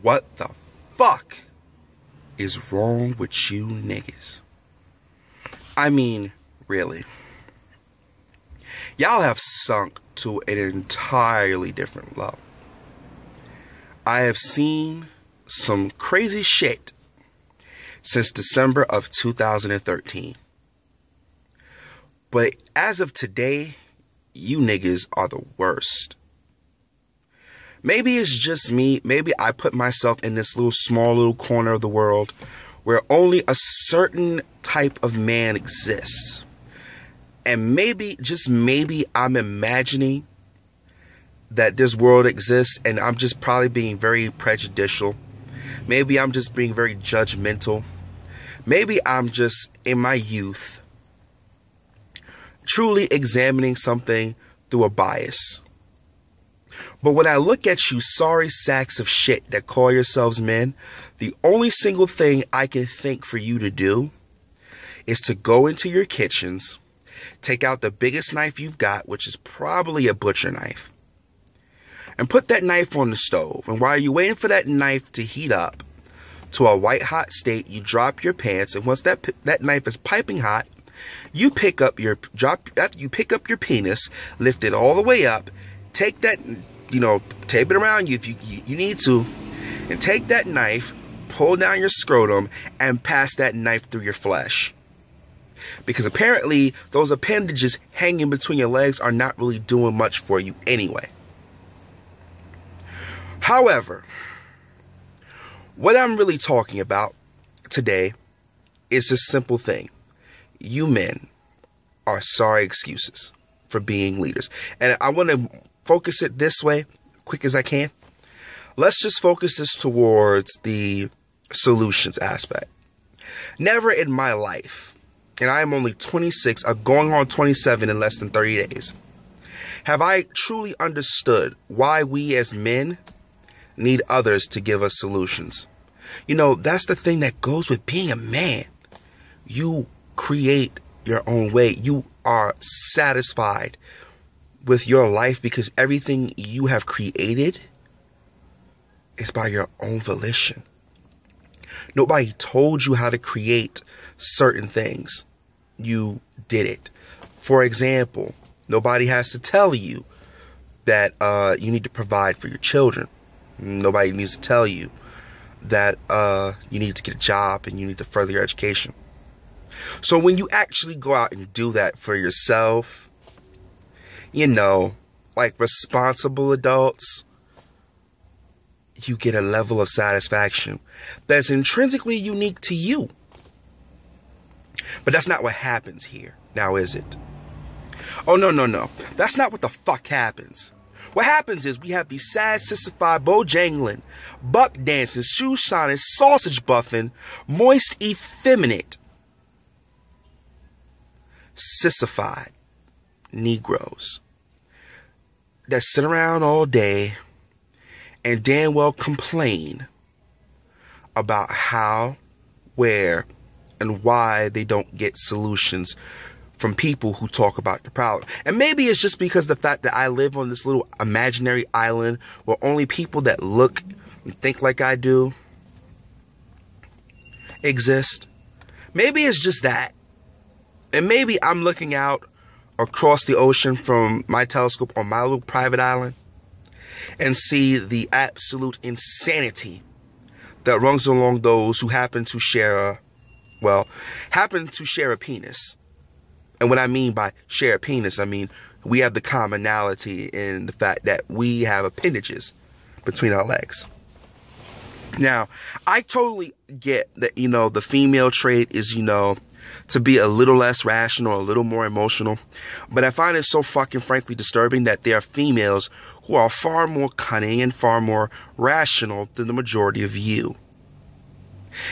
What the fuck is wrong with you niggas? I mean, really. Y'all have sunk to an entirely different level. I have seen some crazy shit since December of 2013. But as of today, you niggas are the worst. Maybe it's just me. Maybe I put myself in this small little corner of the world where only a certain type of man exists. And maybe, just maybe, I'm imagining that this world exists and I'm just probably being very prejudicial. Maybe I'm just being very judgmental. Maybe I'm just, in my youth, truly examining something through a bias. But when I look at you sorry sacks of shit that call yourselves men, the only single thing I can think for you to do is to go into your kitchens, take out the biggest knife you've got, which is probably a butcher knife, and put that knife on the stove. And while you're waiting for that knife to heat up to a white hot state, you drop your pants, and once that knife is piping hot, you pick up your penis, lift it all the way up, take that, tape it around you if you need to, and take that knife, pull down your scrotum, and pass that knife through your flesh. Because apparently those appendages hanging between your legs are not really doing much for you anyway. However, what I'm really talking about today is a simple thing. You men are sorry excuses for being leaders. And I want to focus it this way, quick as I can. Let's just focus this towards the solutions aspect. Never in my life, and I am only 26, going on 27 in less than 30 days, have I truly understood why we as men need others to give us solutions. That's the thing that goes with being a man. You create your own way. You are satisfied with your life because everything you have created is by your own volition. Nobody told you how to create certain things. You did it. For example, nobody has to tell you that you need to provide for your children. Nobody needs to tell you that you need to get a job and you need to further your education. So when you actually go out and do that for yourself, like responsible adults, you get a level of satisfaction that's intrinsically unique to you. But that's not what happens here, now is it? Oh, no. That's not what the fuck happens. What happens is we have these sad, sissified, bojangling, buck dancing, shoe shining, sausage buffing, moist, effeminate, sissified Negroes that sit around all day and damn well complain about how, where, and why they don't get solutions from people who talk about the problem. And maybe it's just because the fact that I live on this little imaginary island where only people that look and think like I do exist. Maybe it's just that. And maybe I'm looking out across the ocean from my telescope on my little private island and see the absolute insanity that runs along those who happen to share a penis. And what I mean by share a penis, I mean we have the commonality in the fact that we have appendages between our legs. Now, I totally get that, the female trait is, to be a little less rational, a little more emotional. But I find it so fucking frankly disturbing that there are females who are far more cunning and far more rational than the majority of you.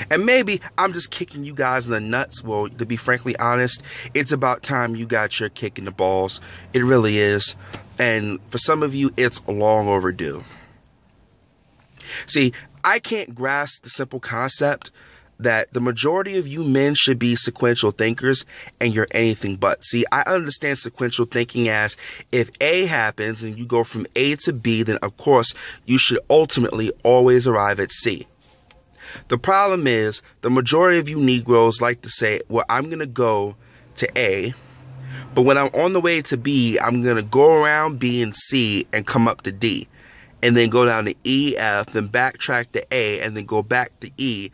And maybe I'm just kicking you guys in the nuts. Well, to be frankly honest, it's about time you got your kick in the balls. It really is. And for some of you, it's long overdue. See, I can't grasp the simple concept that the majority of you men should be sequential thinkers, and you're anything but. See, I understand sequential thinking as if A happens and you go from A to B, then of course you should ultimately always arrive at C. The problem is the majority of you Negroes like to say, well, I'm going to go to A, but when I'm on the way to B, I'm going to go around B and C and come up to D, and then go down to E, F, then backtrack to A, and then go back to E,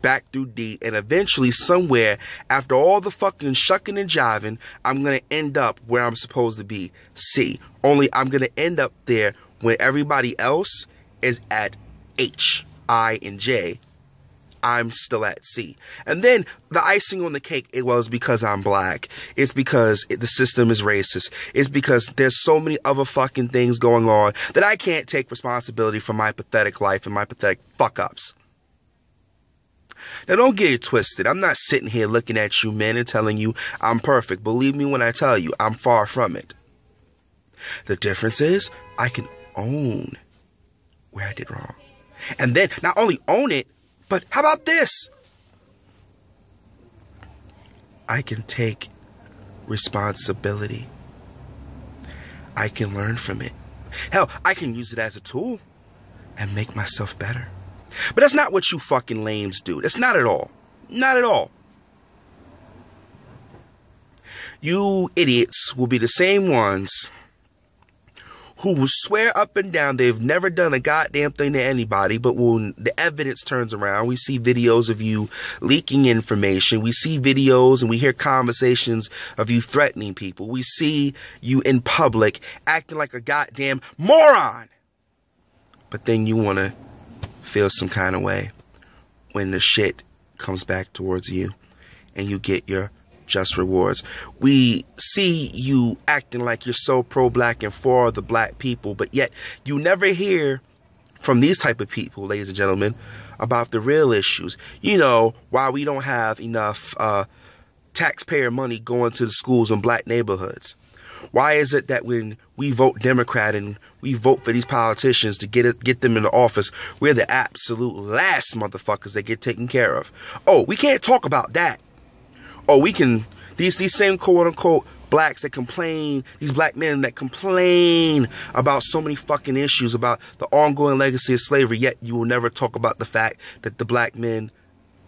back through D, and eventually somewhere after all the fucking shucking and jiving, I'm going to end up where I'm supposed to be, C. Only I'm going to end up there when everybody else is at H, I, and J. I'm still at C. And then the icing on the cake, it was because I'm black. It's because the system is racist. It's because there's so many other fucking things going on that I can't take responsibility for my pathetic life and my pathetic fuck-ups. Now, don't get it twisted. I'm not sitting here looking at you men and telling you I'm perfect. Believe me when I tell you, I'm far from it. The difference is I can own where I did wrong. And then not only own it, but how about this? I can take responsibility. I can learn from it. Hell, I can use it as a tool and make myself better. But that's not what you fucking lames do. That's not at all. Not at all. You idiots will be the same ones who will swear up and down they've never done a goddamn thing to anybody, but when the evidence turns around, we see videos of you leaking information. We see videos and we hear conversations of you threatening people. We see you in public acting like a goddamn moron. But then you want to feel some kind of way when the shit comes back towards you and you get your just rewards. We see you acting like you're so pro-black and for the black people, but yet you never hear from these type of people, ladies and gentlemen, about the real issues. You know, why we don't have enough taxpayer money going to the schools in black neighborhoods. Why is it that when we vote Democrat and we vote for these politicians to get them in the office, we're the absolute last motherfuckers that get taken care of? Oh, we can't talk about that. Oh, we can, these same quote-unquote blacks that complain, these black men that complain about so many fucking issues, about the ongoing legacy of slavery, yet you will never talk about the fact that the black men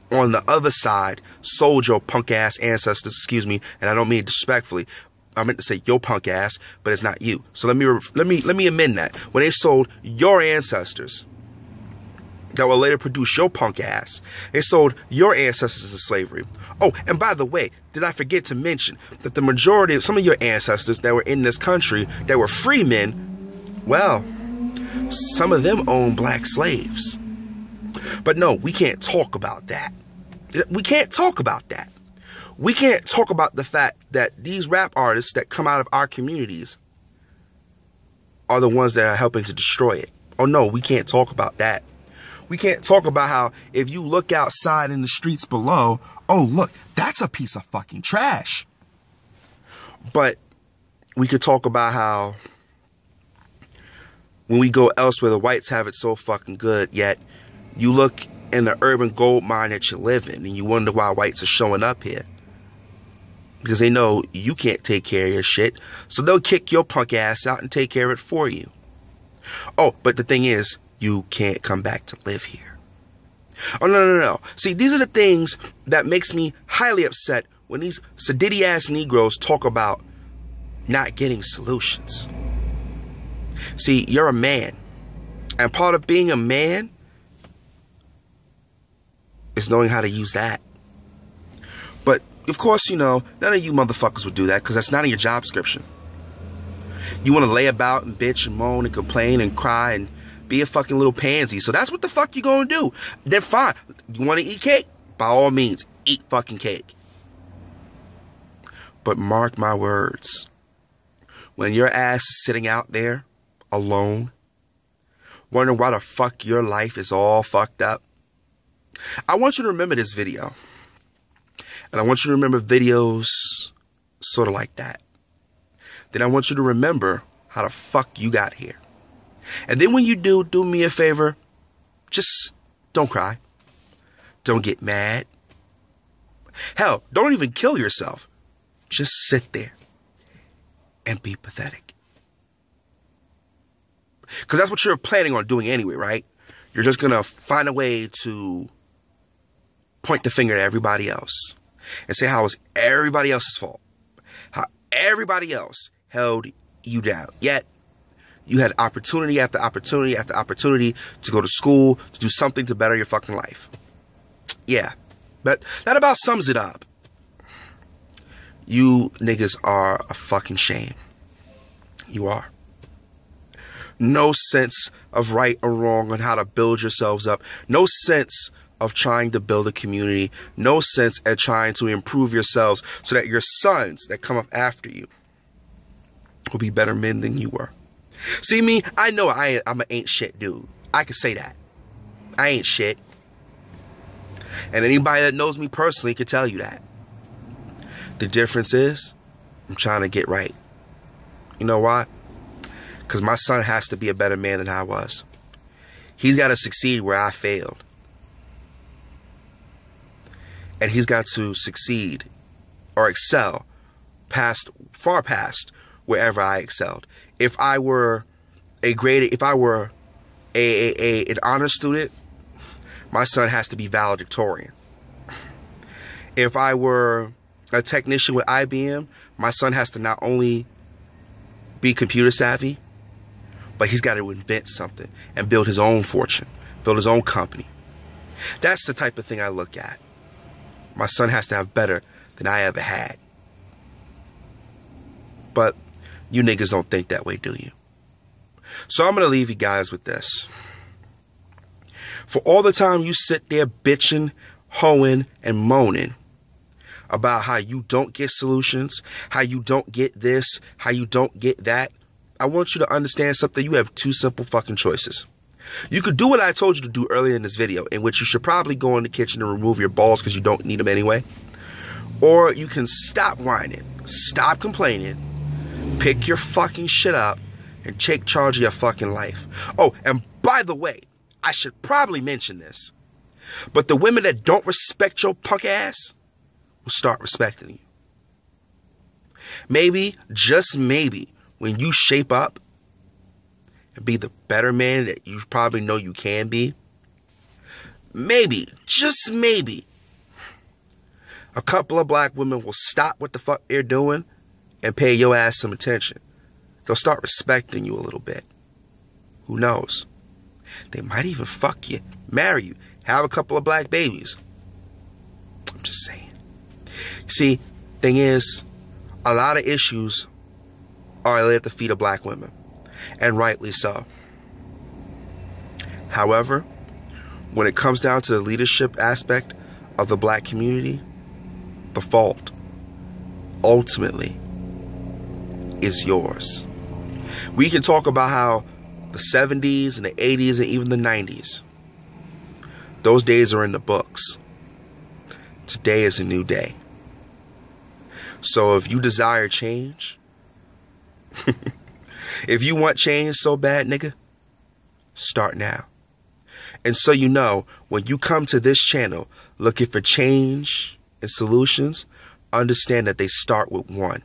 on the other side sold your punk-ass ancestors, excuse me, and I don't mean it disrespectfully, I meant to say your punk ass, but it's not you. So let me amend that. When they sold your ancestors that will later produce your punk ass, they sold your ancestors to slavery. Oh, and by the way, did I forget to mention that the majority of some of your ancestors that were in this country that were free men, well, some of them owned black slaves. But no, we can't talk about that. We can't talk about that. We can't talk about the fact that these rap artists that come out of our communities are the ones that are helping to destroy it. Oh no, we can't talk about that. We can't talk about how if you look outside in the streets below, oh look, that's a piece of fucking trash. But we could talk about how when we go elsewhere, the whites have it so fucking good, yet you look in the urban gold mine that you live in and you wonder why whites are showing up here. Because they know you can't take care of your shit. So they'll kick your punk ass out and take care of it for you. Oh, but the thing is, you can't come back to live here. Oh, no. See, these are the things that makes me highly upset when these sedity-ass Negroes talk about not getting solutions. See, you're a man. And part of being a man is knowing how to use that. But of course, you know, none of you motherfuckers would do that because that's not in your job description. You want to lay about and bitch and moan and complain and cry and be a fucking little pansy. So that's what the fuck you gonna do. Then fine. You want to eat cake? By all means, eat fucking cake. But mark my words. When your ass is sitting out there alone, wondering why the fuck your life is all fucked up, I want you to remember this video. And I want you to remember videos sort of like that. Then I want you to remember how the fuck you got here. And then when you do me a favor, just don't cry. Don't get mad. Hell, don't even kill yourself. Just sit there and be pathetic. Because that's what you're planning on doing anyway, right? You're just going to find a way to point the finger at everybody else and say how it's everybody else's fault. How everybody else held you down. Yet, you had opportunity after opportunity after opportunity to go to school, to do something to better your fucking life. Yeah, but that about sums it up. You niggas are a fucking shame. You are. No sense of right or wrong on how to build yourselves up. No sense of trying to build a community. No sense at trying to improve yourselves so that your sons that come up after you will be better men than you were. See me, I know I'm an ain't shit dude. I can say that. I ain't shit. And anybody that knows me personally can tell you that. The difference is, I'm trying to get right. You know why? Because my son has to be a better man than I was. He's got to succeed where I failed. And he's got to succeed or excel far past wherever I excelled. If I were an honor student, my son has to be valedictorian. If I were a technician with IBM, my son has to not only be computer savvy, but he's got to invent something and build his own fortune, build his own company. That's the type of thing I look at. My son has to have better than I ever had. But you niggas don't think that way, do you? So I'm going to leave you guys with this. For all the time you sit there bitching, hoeing, and moaning about how you don't get solutions, how you don't get this, how you don't get that, I want you to understand something. You have two simple fucking choices. You could do what I told you to do earlier in this video, in which you should probably go in the kitchen and remove your balls because you don't need them anyway. Or you can stop whining, stop complaining, pick your fucking shit up, and take charge of your fucking life. Oh, and by the way, I should probably mention this, but the women that don't respect your punk ass will start respecting you. Maybe, just maybe, when you shape up and be the better man that you probably know you can be, maybe, just maybe, a couple of black women will stop what the fuck they're doing and pay your ass some attention. They'll start respecting you a little bit. Who knows? They might even fuck you, marry you, have a couple of black babies. I'm just saying. See, thing is, a lot of issues are laid at the feet of black women, and rightly so. However, when it comes down to the leadership aspect of the black community, the fault ultimately is yours. We can talk about how the 70s and the 80s and even the 90s, those days are in the books. Today is a new day. So if you desire change, if you want change so bad, nigga, start now. And so you know, when you come to this channel looking for change and solutions, understand that they start with one.